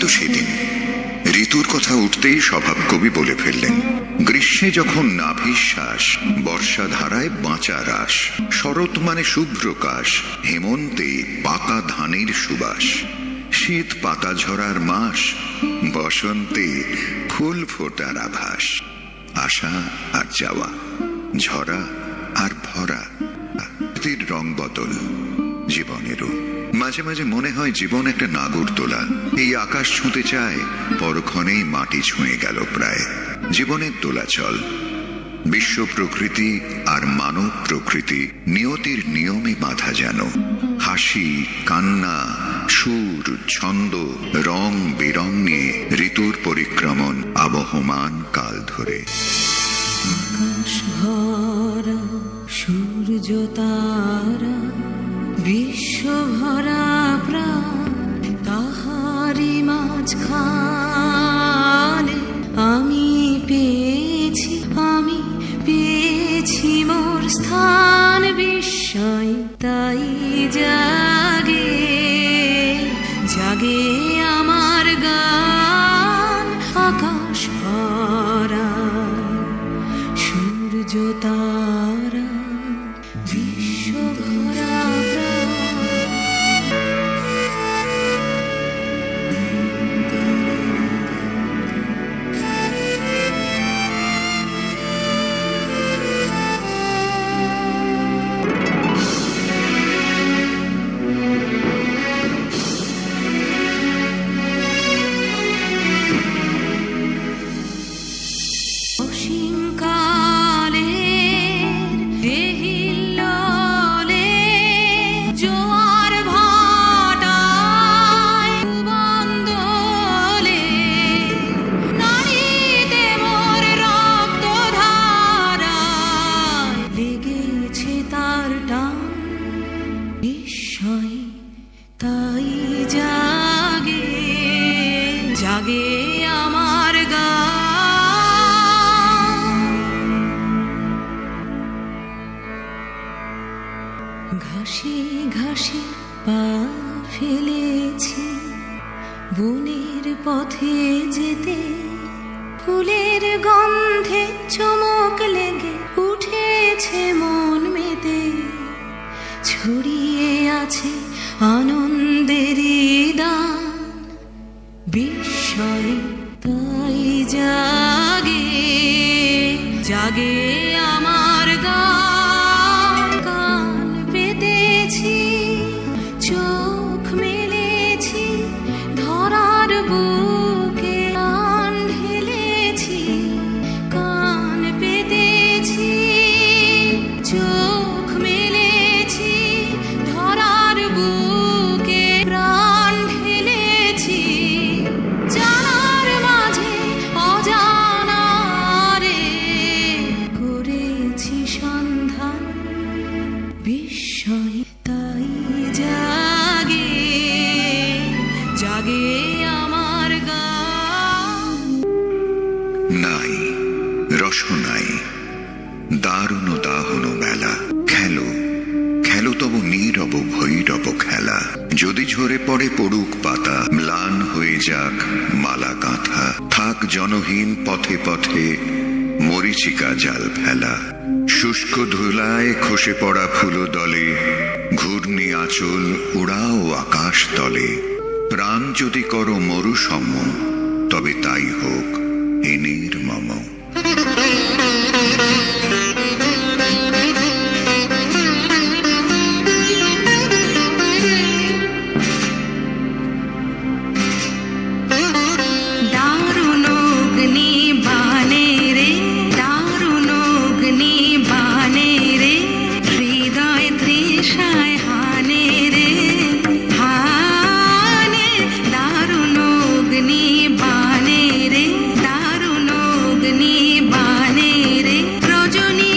তো সেদিন। ঋতুর কথা উঠতেই স্বভাব কবি বলে ফেললেন, গ্রীষ্মে যখন নাভিশ্বাস, বর্ষা ধারায় বাঁচা রাস, শরৎ মানে শুভ্রকাশ, হেমন্তে পাকা ধানের সুবাস, শীত পাতা ঝরার মাস, বসন্তে ফুল ফোটার আভাস, আসা আর যাওয়া, ঝরা আর ভরা, রং বদল জীবনেরও। মাঝে মাঝে মনে হয় জীবন একটা নাগরদোলা, এই আকাশ ছুঁতে চায়, পরক্ষণেই মাটি ছুঁয়ে গেল প্রায়। জীবনের দোলাচল, বিশ্ব প্রকৃতি আর মানব প্রকৃতি নিয়তির নিয়মে বাঁধা যেন। হাসি, কান্না, সুর, ছন্দ, রং বেরং নিয়ে ঋতুর পরিক্রমণ আবহমান কাল ধরে। আকাশ ভরা সূর্য তারা, বিশ্ব ভরা প্রাণ, তাহারি মাঝখানে আমি পেয়েছি মোর স্থান। বিস্ময় তাই জাগে জাগে আমার গান। আকাশ ভরা সূর্য তারা, বিশ্ব ভরা প্রাণ। তাই জাগে জাগে আমার গান। ঘাসে ঘাসে পা ফেলেছি বনের পথে যেতে, ফুলের গন্ধে চমক লেগে উঠেছে মন মেতে। ছড়িয়ে আছে আনন্দের দান, বিস্ময় তাই জাগে জাগে আমার গান। কান পেতেছি, চোখ মেলেছি, ধরার বুকে প্রাণ ঢেলেছি। কান পেতেছি, চোখ মেলেছি, ধরার বুকে প্রাণ ঢেলেছি। জানার মাঝে অজানারে করেছি সন্ধান, বিস্ময় তাই জাগে জাগে আমার গান। নাই রসনাই দারুণ দাহন বেলা, খেলো খেলো তবু নীরব ভৈরব খেলা। যদি ঝরে পড়ে পড়ুক পাতা, ম্লান হয়ে যাক মালা গাঁথা। থাক জনহীন পথে পথে মরিচিকা জাল ফেলা। শুষ্ক ধুলায় খসে পড়া ফুলো দলে, ঘূর্ণি আঁচল উড়াও আকাশ তলে। প্রাণ যদি করো মরুসম, তবে তাই হোক এ নির্মম। বানে রে, রজনী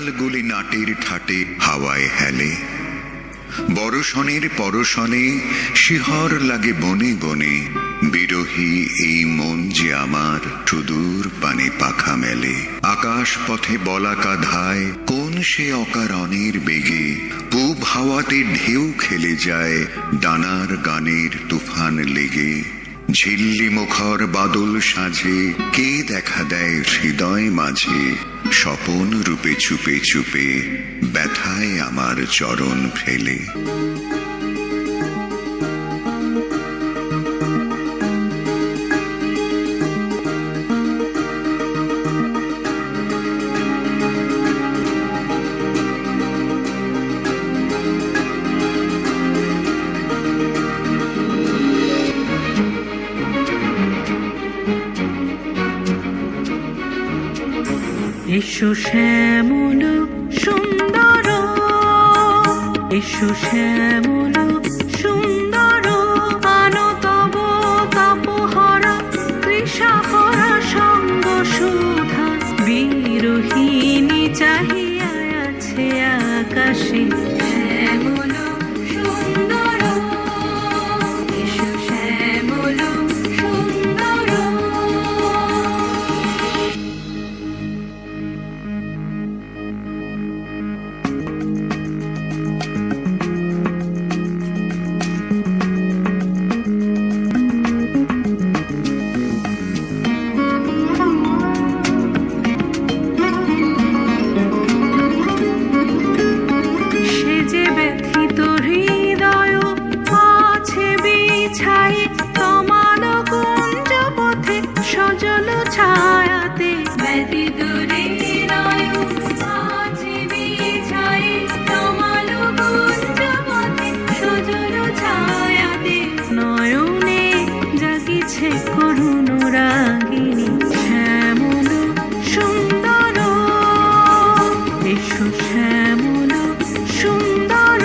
ডালগুলি নাটের ঠাটে হাওয়ায় হেলে, বরষণের পরশনে শিহর লাগে বনে বনে, বিরহী এই মন যে আমার সুদূর পানে পাখা মেলে। আকাশ পথে বলাকা ধায় কোন সে অকারণের বেগে, পূব হাওয়াতে ঢেউ খেলে যায় ডানার গানের তুফান লেগে। ঝিল্লি মুখর বাদল সাজে কে দেখা দেয় হৃদয় মাঝে, স্বপন রূপে চুপে চুপে ব্যথায় আমার চরণ ফেলে। এসো শ্যামল সুন্দর, এসো শ্যামল সুন্দর, আনো তব তাপহরা তৃষাহরা সঙ্গ সুধা। বিরোহিণী চাহিয়া আছে আকাশে শ্যামল সুন্দর, এসো শ্যামল সুন্দর। করুণ রাগিনী শ্যামল সুন্দর, এসো শ্যামল সুন্দর।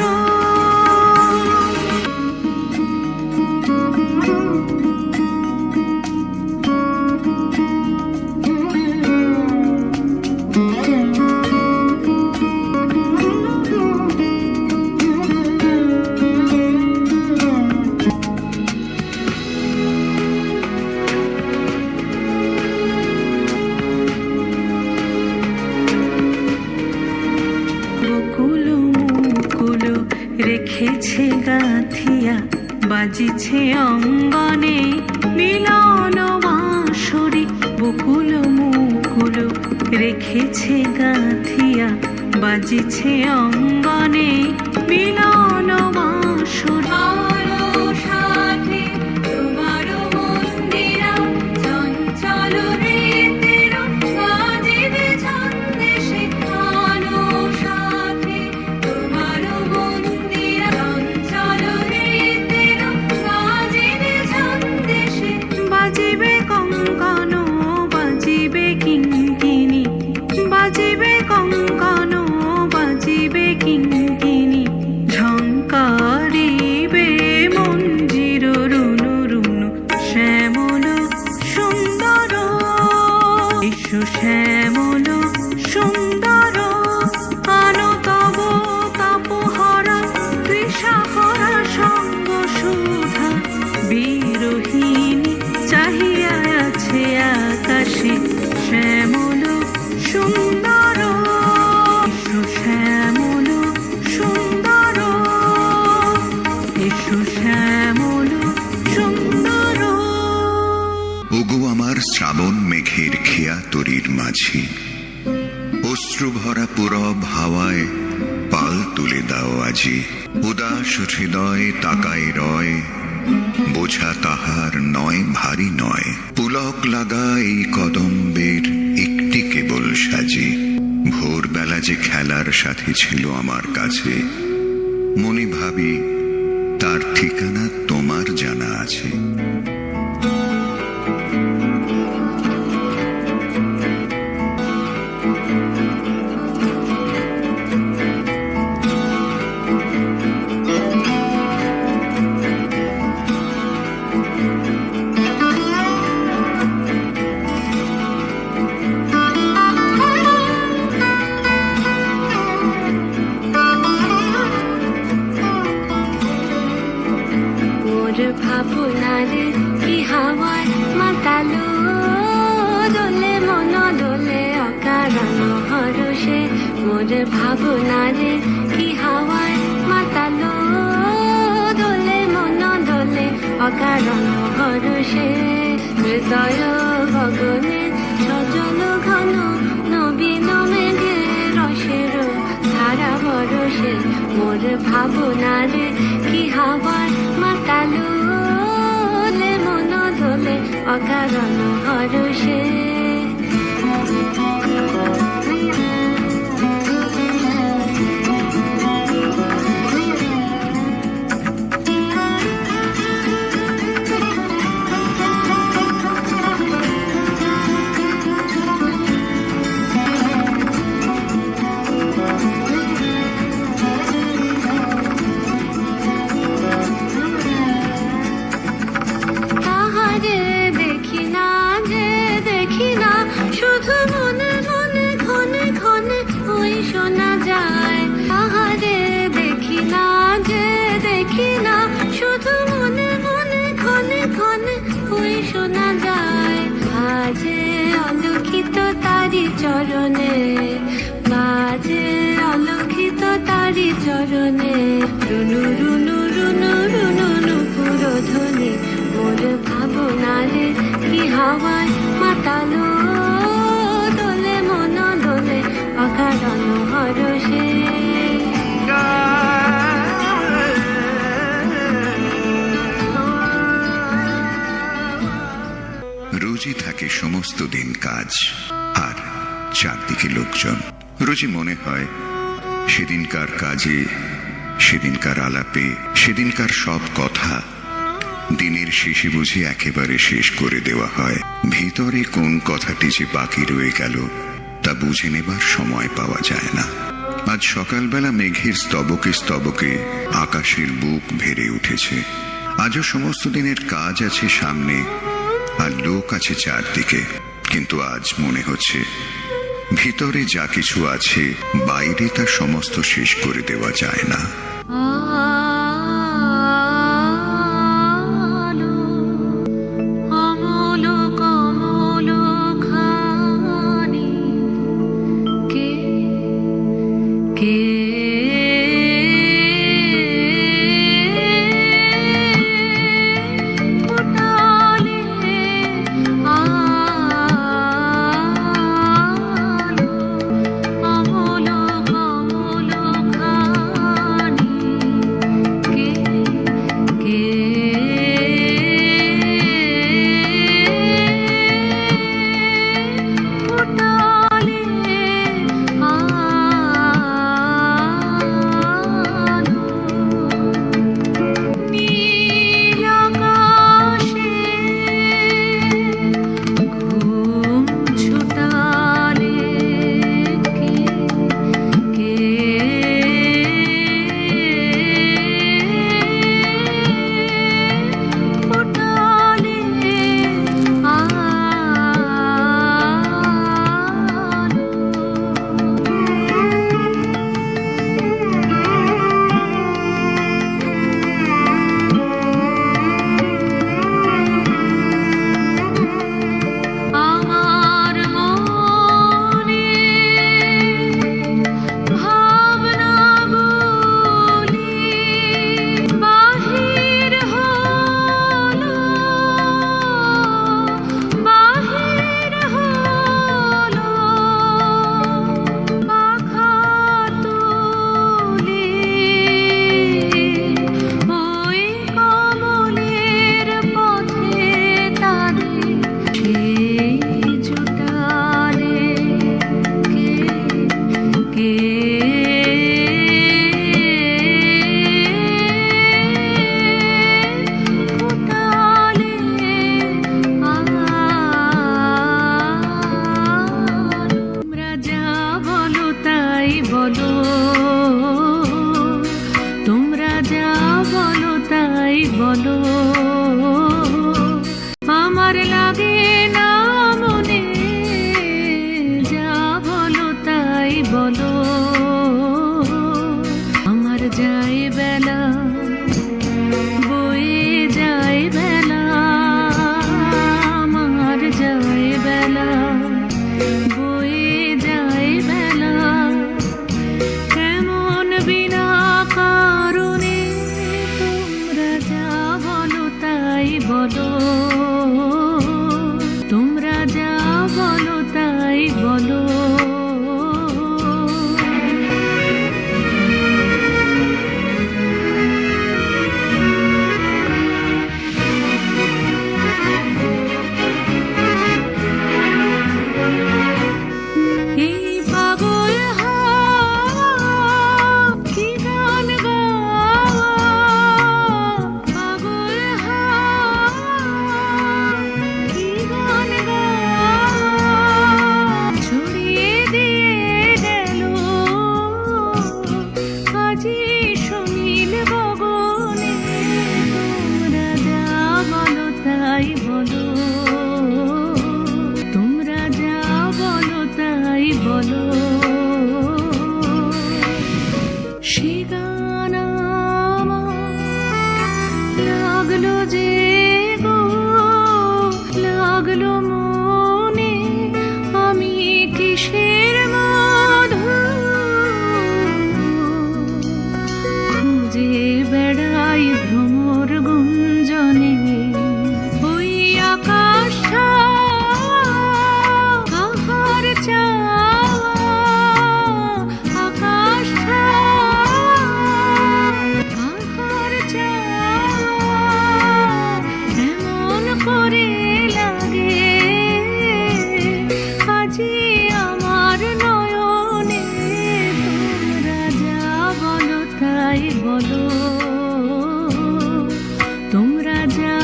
রেখেছে গাথিয়া বাজিছে অঙ্গনে মিলন বাঁশরি, বকুল মুকুল রেখেছে গাথিয়া বাজিছে অঙ্গনে মিলন বাঁশরি। বাজিবে কঙ্কন বাজিবে কিঙ্কিণী, ঝঙ্কারিবে মঞ্জির রুনু রুনু শ্যামল সুন্দর, এসো শ্যামল সুন্দর। আনো তব তাপহরা তৃষাহরা সঙ্গ সুধা। বিরোহিণী চাহিয়া আছে আকাশে শ্যামল সুন্দর, এসো শ্যামল সুন্দর, এসো শ্যামল সুন্দর। ওগো আমার শ্রাবণ মেঘের খেয়া তরির মাঝি, অশ্রু ভরা পুরব হাওয়ায় পাল তুলে দাও আজি। উদাস হৃদয় তাকায় রয়, বোঝা তাহার নয় ভারী নয়। পুলক লাগা এই কদম্বের একটি কেবল সাজি। ভোরবেলা যে খেলার সাথী ছিল আমার কাছে, মনে ভাবি তার ঠিকানা তোমার জানা আছে। ভাবনারে কি হাওয়ায় মাতালো, দোলে মন দোলে অকারণ হরষে, হৃদয় গগনে সজল ঘন নবীন মেঘে রসের ধারা বরসে, মোর ভাবনারে কি হাওয়ায় মাতালো, দোলে মন দোলে অকারণ হরষে। চরণে বাজে অলক্ষিত তারি চরণে, রুনু রুনু রুনু রুনু নুপুর ধ্বনি, মোর ভাবনারে কি হাওয়ায় মাতালো, দোলে মন দোলে অকারণ হরষে। রোজই থাকে সমস্ত দিন কাজ আর চারদিকে লোকজন। রোজই মনে হয় সেদিনকার কাজে, সেদিনকার আলাপে, সেদিনকার সব কথা দিনের শেষে বুঝি একেবারে শেষ করে দেওয়া হয়। ভিতরে কোন কথাটি যে বাকি রয়ে গেল তা বুঝে নেবার সময় পাওয়া যায় না। আজ সকালবেলা মেঘের স্তবকে স্তবকে আকাশের বুক ভেড়ে উঠেছে। আজও সমস্ত দিনের কাজ আছে সামনে আর লোক আছে চারদিকে, কিন্তু আজ মনে হচ্ছে ভিতরে যা কিছু আছে বাইরে তা সমস্ত শেষ করে দেওয়া যায় না। বলো, আমার লাগে না মনে, যা বলো তাই বলো। আমার যায় বেলা, বয়ে যায় বেলা, আমার যায় বেলা, বয়ে যায় বেলা, তাই বলো, তোমরা যা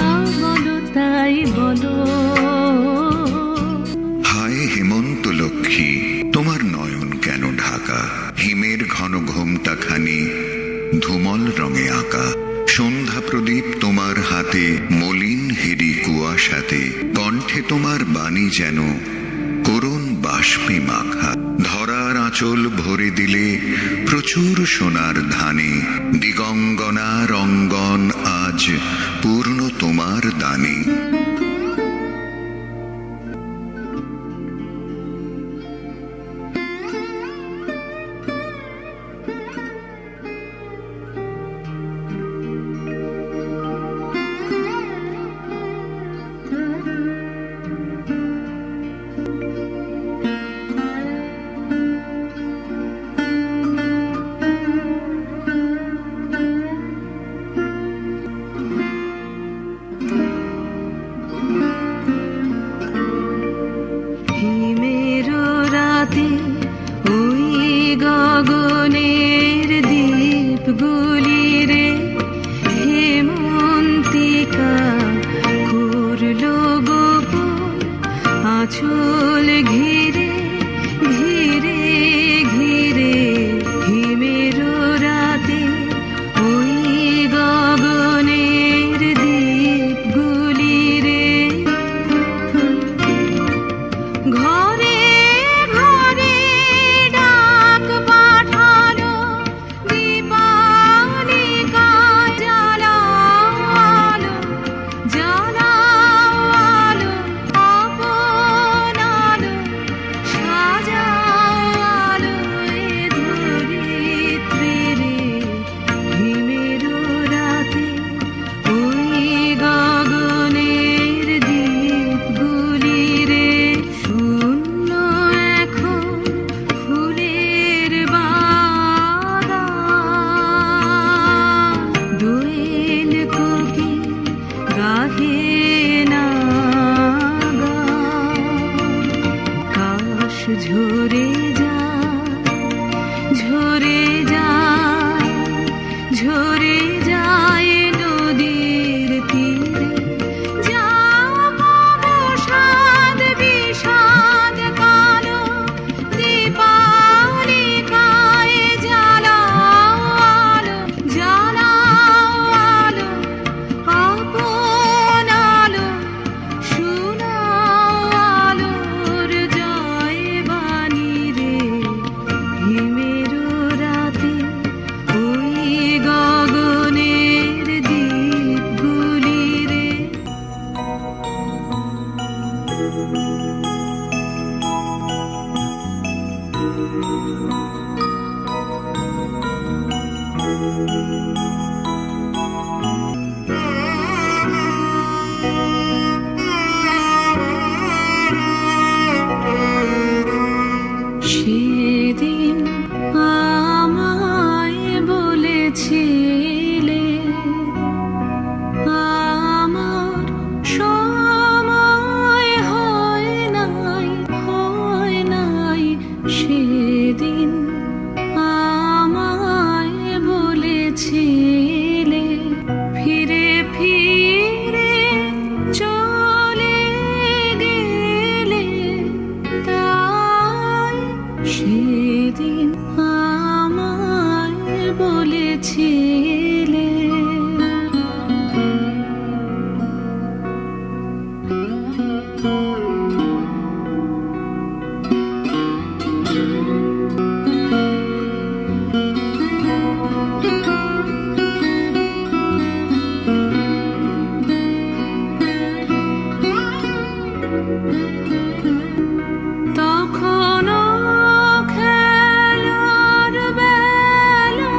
বলো তাই বলো। হায় হেমন্ত লক্ষ্মী, তোমার নয়ন কেন ঢাকা? হিমের ঘন ঘোমটা খানি ধুমল রঙে আঁকা। সন্ধ্যা প্রদীপ তোমার হাতে, মলিন হেরি কুয়াশাতে। কণ্ঠে তোমার বাণী যেন করুণ বাষ্পে মাখা। ধরার আঁচল ভরে দিলে প্রচুর সোনার ধানে। দিগঙ্গনা রঙ্গন আজ পূর্ণ তোমার দানে। হিমের রাতে ওই গগনের দীপগুলি রে হেমন্তিকা করলো গোপন আঁচল ঘিরে ঘিরে ঘিরে। হিমের রাতে ওই গগনের দীপগুলি রে ঘরে ঘরে ডাক পাঠালো, দীপালিকা জ্বালাও আলো, জ্বালাও আলো, আপন আলো, সাজাও আলো এ ধরিত্রী রে। হিমের রাতে ওই গগনের দীপগুলি রে শূন্য এখন ফুলের বাগান। দোয়েল কোকিল গাহে না গান। কাশ ঝরে যায়, ঝরে যায়, ঝরে যায় নদীর তীরে। যাব সাদ বিষাদ কালো, দীপালিকায় জ্বালাও আলো, জ্বালাও আলো, আপন আলো, শোনাও আলোর জয় বাণী রে। হিমের রাতে ওই গগনের দীপগুলি রে। সেদিন আমায় বলেছিলে আমার সময় হয় নাই, হয় নাই। সেদিন আমায় বলেছিলে ফিরে ফিরে চলে গেলে, তাই সেদিন আমায় বলেছিলে। তখনও খেলার বেলা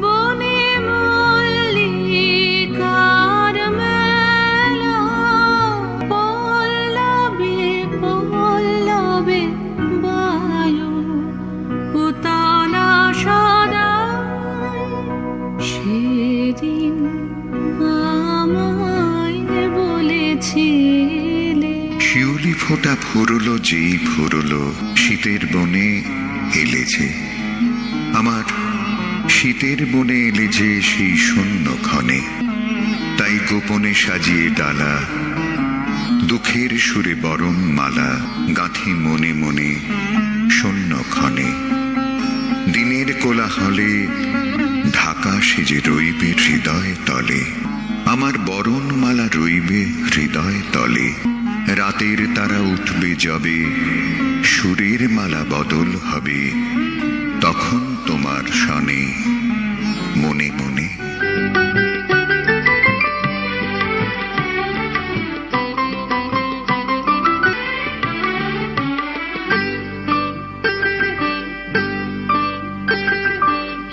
বনে মল্লিকার মেলা। পল্লবে পল্লবে বায়ু উতলা সদাই। সেদিন আমায় বলেছিলে শিউলি ফোঁটা ফুরলো যেই ফুরলো শীতের বনে এলেছে। আমার শীতের বনে এলে যে সেই শূন্য ক্ষণে, তাই গোপনে সাজিয়ে ডালা, দুঃখের সুরে বরণ মালা গাঁথি মনে মনে শূন্য ক্ষণে। দিনের কোলাহলে ঢাকা সেজে রইবে হৃদয় তলে, আমার বরণ মালা রইবে হৃদয় তলে। রাতের তারা উঠবে যবে, সুরের মালা বদল হবে, তখন তোমার শনে মনে মনে।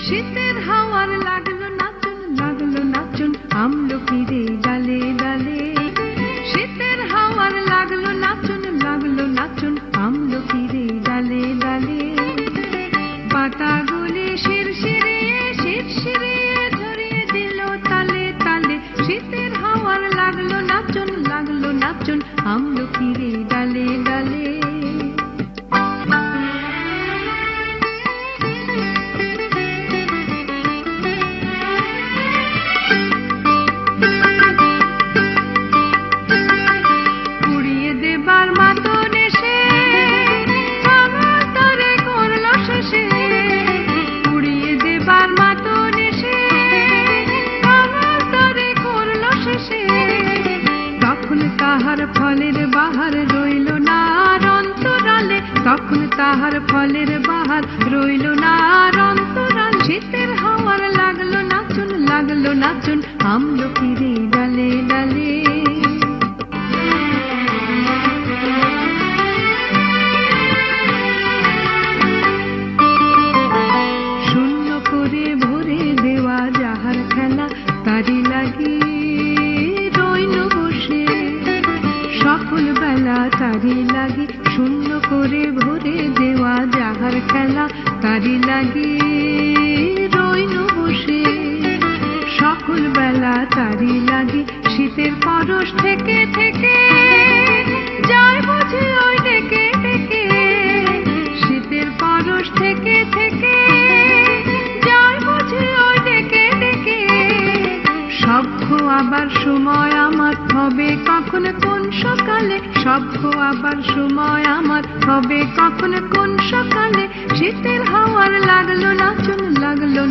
শীতের হাওয়ার লাগলো নাচন আমলকিরে ডালে ডালে। শীতের হাওয়ার লাগলো নাচন আমলকিরে ডালে ডালে। পাতাগুলি শিরশিরে ধরিয়ে দিল তালে তালে। শীতের হাওয়ার লাগলো নাচন আমলকিরে ডালে ডালে। তাহার ফলের বাহার রইল না অন্তরালে, তখন তাহার ফলের বাহার রইল না অন্তরাল। শীতের হাওয়ার লাগলো নাচন আমলকিরে ডালে ডালে। শূন্য করে ভরে দেওয়া যাহার খেলা, তারি লাগি রইল বসে সকল বেলা। তারি লাগি শূন্য করে ভরে দেওয়া যাহার খেলা, তারি লাগি রইল বসে সকল বেলা। তারি লাগি শীতের পরশ থেকে থেকে যায় বুঝি ওই ডেকে ডেকে। শীতের পরশ থেকে থেকে যায় বুঝি ওই ডেকে ডেকে। সভ্য আবার সময় আমার হবে কখন কোন সকালে, সভ্য আবার সময় আমার হবে কখন কোন সকালে। শীতের হাওয়ার লাগলো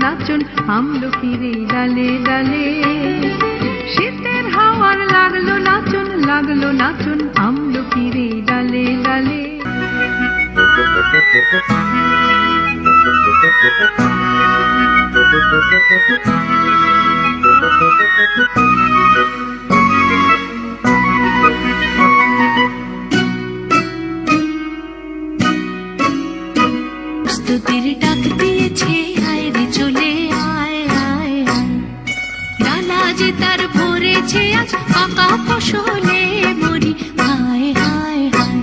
নাচন আমলকিরে ডালে ডালে। শীতের হাওয়ার লাগলো নাচন আমলকিরে ডালে ডালে। স্তুতির ডাক দিয়েছে আয় রে চলে আয় আয় আয়। ডালা যে তার ভরেছে আজ পাকা ফসলে মরি হায় হায় হায়।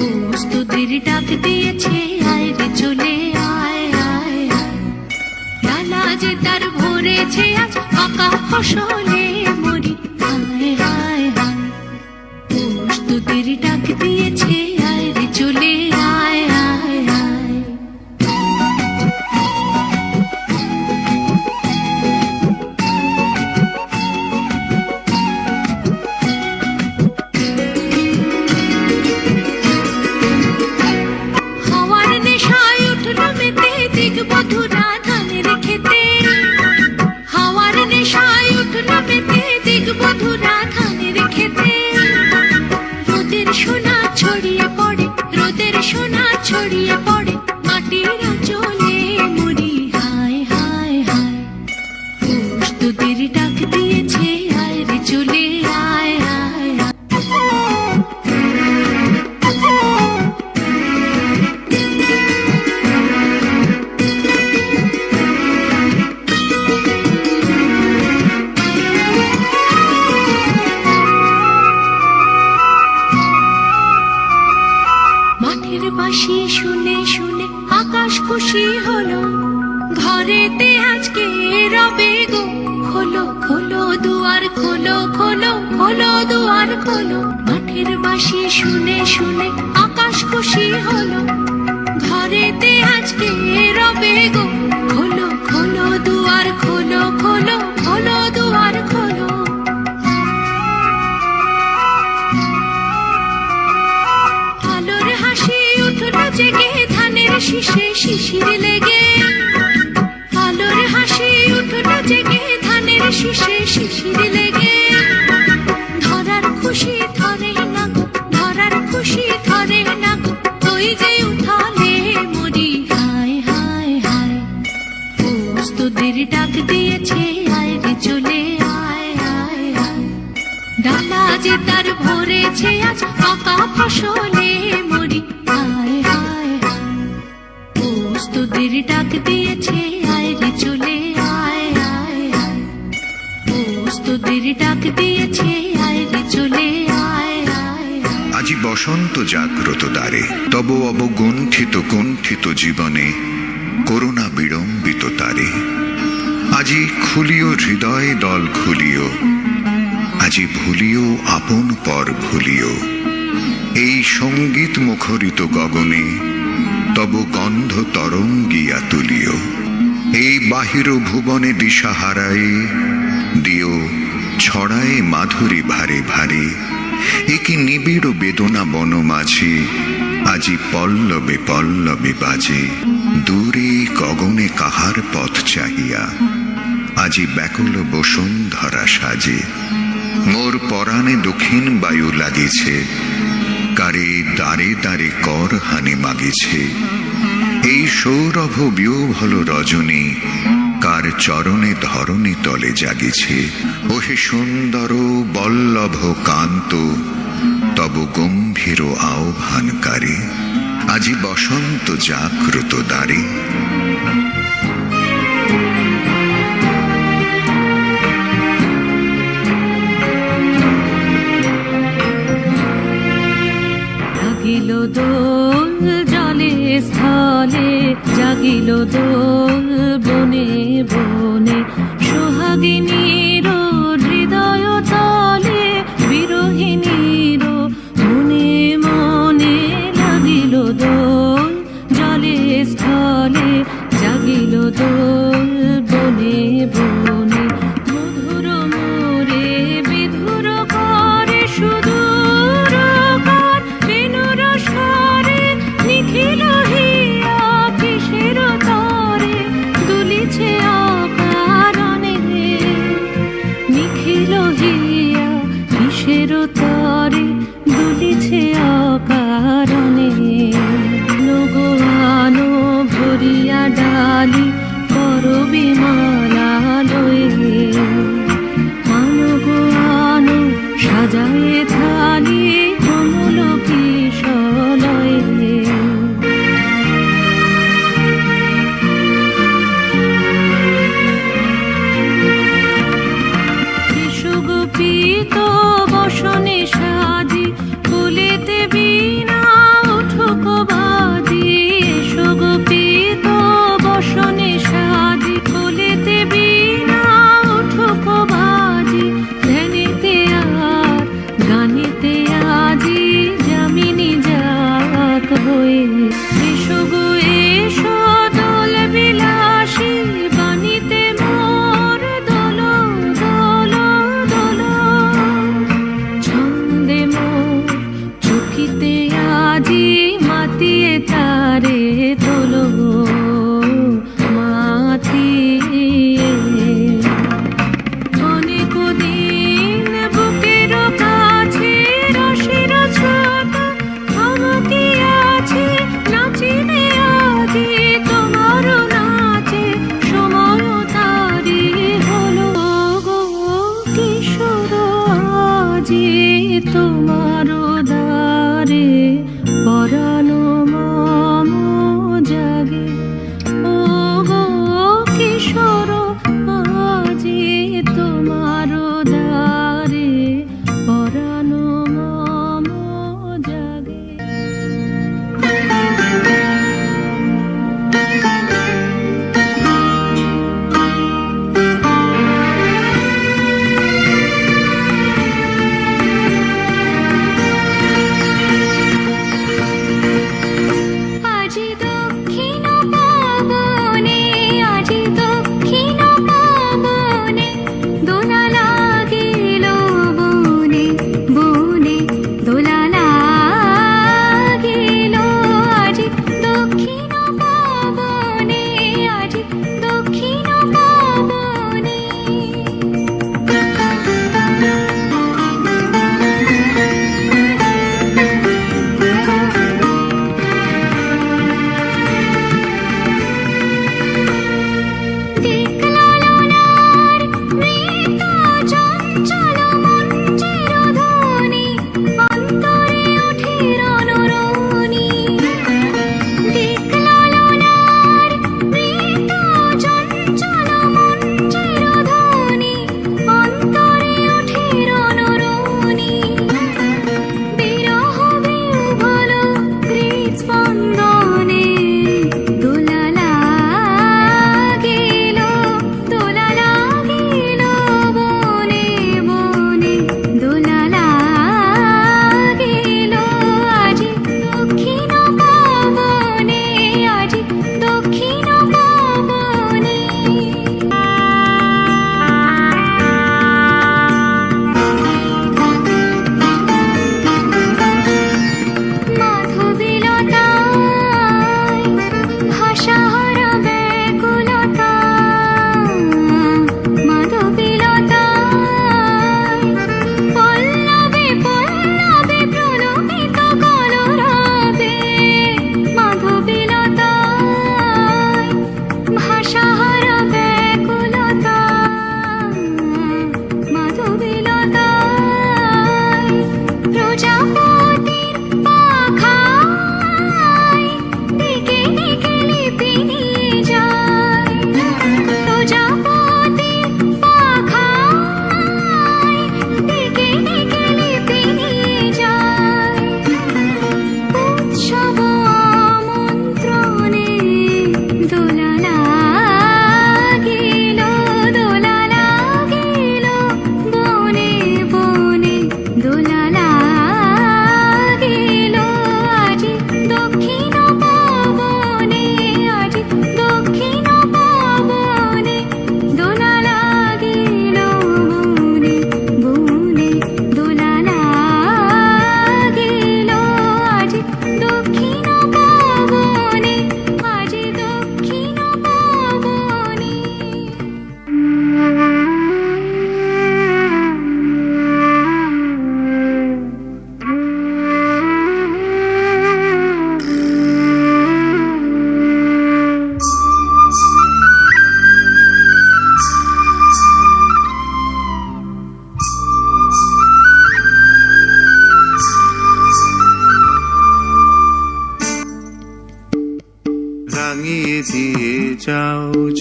ও স্তুতির ডাক দিয়েছে আয় রে চলে আয় আয় আয়। ডালা যে তার ভরেছে আজ পাকা ফসলে মরি হায় হায় হায়। ও স্তুতির ডাক দিয়েছে আয় রে চলে আয় আয় আয়। হাওয়ার নেশায় উঠল মেতে দিগবধূরা ধানের খেতে। হাওয়ার নেশায় উঠল মেতে দিগবধূরা ধানের খেতে। রোদের সোনা ছড়িয়ে পড়ে, রোদের সোনা ছড়িয়ে পড়ে মাটির আঁচলে মরি হায় হায় হায়। ও স্তুতির ডাক দিয়েছে আয় রে চলে আয় আয় আয়। মাঠের বাঁশি শুনে শুনে আকাশ খুশি হলো। ঘরেতে আজকে রবে গো খোলো খোলো দুয়ার খোলো খোলো খোলো দুয়ার খোলো। মাঠের বাঁশি শুনে শুনে আকাশ খুশি হলো। ঘরেতে আজকে রবে গো খোলো খোলো আজ পাকা ফসলে মরি, হায় হায় হায়। পৌষ তোদের ডাক দিয়েছে আয় রে চলে আয় আয় আয়। পৌষ তোদের ডাক দিয়েছে আয় রে চলে আয় আয় আয়। আজি বসন্ত জাগ্রত দ্বারে, তব অবগুণ্ঠিত কুণ্ঠিত জীবনে করুণা বিড়ম্বিত তারে। আজি খুলিও হৃদয় দল খুলিও, আজি ভুলিও আপন পর ভুলিও। এই সঙ্গীত মুখরিত গগনে তব গন্ধ তরঙ্গিয়া তুলিও। এই বাহির ভুবনে দিশা হারায়ে দিও ছড়ায় মাধুরী ভারে ভারে। একি নিবিড় বেদনা বন মাঝে আজি পল্লবে পল্লবে বাজে। দূরে গগনে কাহার পথ চাহিয়া আজি ব্যাকুল বসুন্ধরা সাজে। মোর পরাণে দক্ষিণ বায়ু লাগিছে, কারে দ্বারে দ্বারে কর হানি মাগিছে। এই সৌরভ বিহ্বল রজনী কার চরণে ধরণী তলে জাগিছে। ওহে সুন্দর বল্লভ কান্ত তব গম্ভীর আহ্বানকারী, আজি বসন্ত জাগ্রত দ্বারে। জাগিল দোল জলে স্থলে, জাগিল দোল বনে বনে। সোহাগিনীর হৃদয় তলে, বিরহিণীর মনে মনে। লাগিল দোল জলে স্থলে,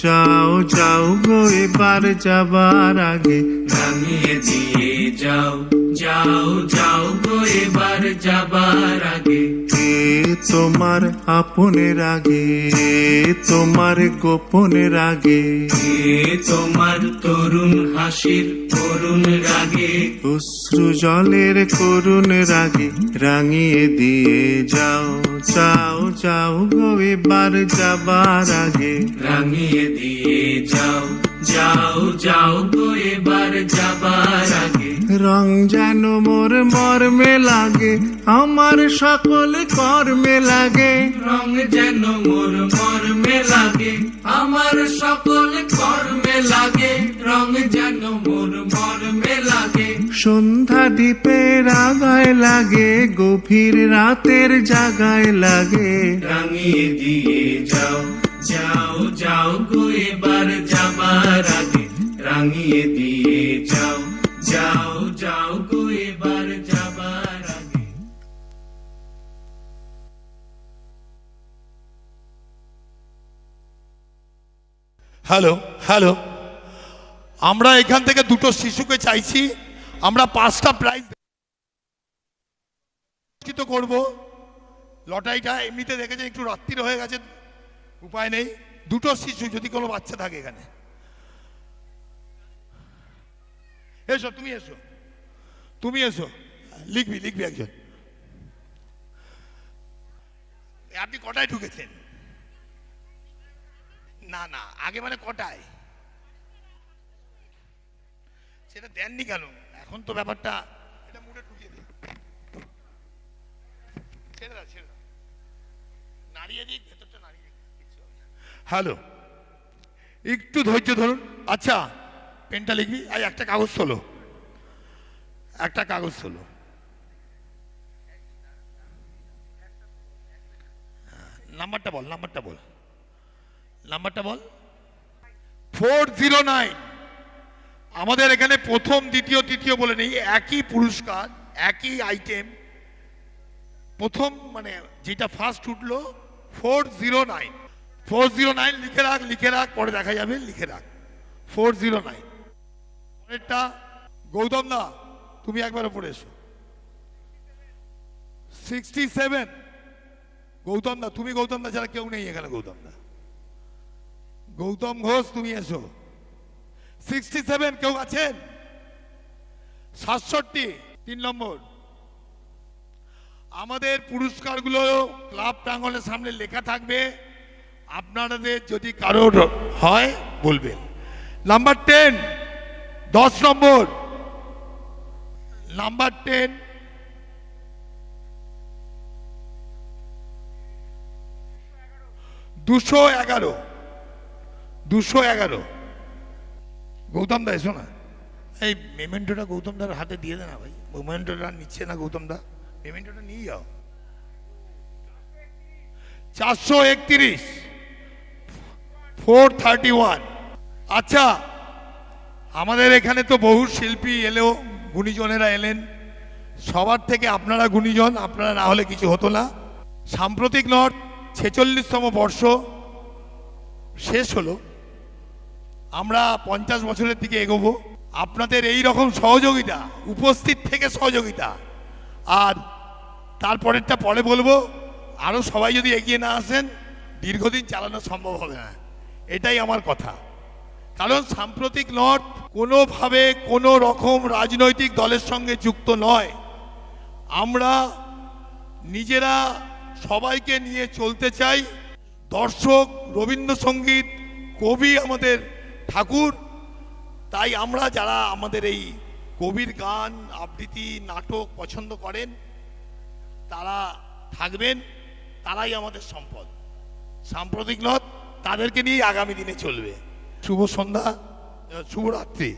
যাও যাও গো এবার যাবার আগে, রাঙিয়ে দিয়ে যাও যাও যাও গো এবার যাবার আগে। এ তোমার আপনের আগে, তোমার গোপনের আগে, এ তোমার তরুণ হাসির করুণ রাগে, অশ্রু জলের করুণ রাগে, রাঙিয়ে দিয়ে যাও যাও যাও গো এবার যাবার আগে, রাঙিয়ে দিয়ে যাও যাও যাও গো এবার যাবার আগে। রং যেন মোর মর্মে লাগে, আমার সকল কর্মে লাগে, রং যেন মোর মর্মে লাগে, আমার সকল কর্মে লাগে, রং যেন মোর মর্মে লাগে। সন্ধ্যা দ্বীপের আগায় লাগে, গভীর রাতের জাগায় লাগে, রাঙিয়ে দিয়ে যাও যাও যাও গো এবার যাবার আগে, রাঙিয়ে দিয়ে যাও যাও যাও গো এবার যাবার আগে। হ্যালো হ্যালো, আমরা এখান থেকে দুটো শিশুকে চাইছি, আমরা 5টা প্রাইজ করব। লটারিটা এমনিতে দেখেছেন একটু রাত্রির হয়ে গেছে, উপায় নেই। দুটো শিশু, যদি কোনো বাচ্চা থাকে এখানে, এসো তুমি, এসো তুমি, এসো লিখবি লিখবি একজন। আপনি কটায় ঢুকেছেন? না না, আগে মানে কটায়? সেটা দেননি কেন? এখন তো ব্যাপারটা, এটা মুড়ে ঢুকিয়ে দিই, ছেড়ে দাও ছেড়ে দাও, নাড়িয়ে দিই ভেতরটা, নাড়িয়ে দিই। হ্যালো, একটু ধৈর্য ধরুন। আচ্ছা, পেনটা লিখবি, আর একটা কাগজ তোলো, একটা কাগজ তোলো। নাম্বারটা বল, নাম্বারটা বল, নাম্বারটা বল। 409। আমাদের এখানে প্রথম দ্বিতীয় তৃতীয় বলে নেই, একই পুরস্কার একই আইটেম। প্রথম মানে যেটা ফার্স্ট উঠলো 409। 409 লিখে রাখ, লিখে রাখ, পরে দেখা যাবে, লিখে রাখ 409। পরেরটা গৌতম দা, তুমি একবার পড়ে এসো। 67। গৌতম দা, তুমি, গৌতম দা ছাড়া কেউ নেই এখানে। গৌতম দা, গৌতম ঘোষ, তুমি এসো। 67 কেউ আছেন? 67 3 নম্বর। আমাদের পুরস্কারগুলো ক্লাব প্রাঙ্গণের সামনে লেখা থাকবে, আপনাদের যদি কারোর হয় বলবেন। নাম্বার 10, 10 নম্বর, নাম্বার 10। দুশো এগারো। গৌতম দা এসো না, এই মেমেন্টোটা গৌতম দার হাতে দিয়ে দে না ভাই, মেমেন্টোটা নিচ্ছে না গৌতম দা, পেমেন্টটা নিয়ে যাও। 431, 431। আচ্ছা, আমাদের এখানে তো বহু শিল্পী এলো, গুণীজনেরা এলেন, সবার থেকে আপনারা গুণীজন, আপনারা না হলে কিছু হতো না। সাম্প্রতিক নর্থ 46তম বর্ষ শেষ হলো, আমরা 50 বছরের দিকে এগোবো। আপনাদের এই রকম সহযোগিতা, উপস্থিত থেকে সহযোগিতা, আর তারপরেরটা পরে বলবো, আরো সবাই যদি এগিয়ে না আসেন দীর্ঘদিন চালানো সম্ভব হবে না, এটাই আমার কথা। কারণ সাম্প্রতিক নর্থ কোনোভাবে কোনো রকম রাজনৈতিক দলের সঙ্গে যুক্ত নয়। আমরা নিজেরা সবাইকে নিয়ে চলতে চাই। দর্শক, রবীন্দ্রসঙ্গীত, কবি আমাদের ঠাকুর, তাই আমরা যারা আমাদের এই কবির গান, আবৃত্তি, নাটক পছন্দ করেন তারা থাকবেন, তারাই আমাদের সম্পদ। সাম্প্রতিক নয়, তাদেরকে নিয়ে আগামী দিনে চলবে। শুভ সন্ধ্যা, শুভরাত্রি।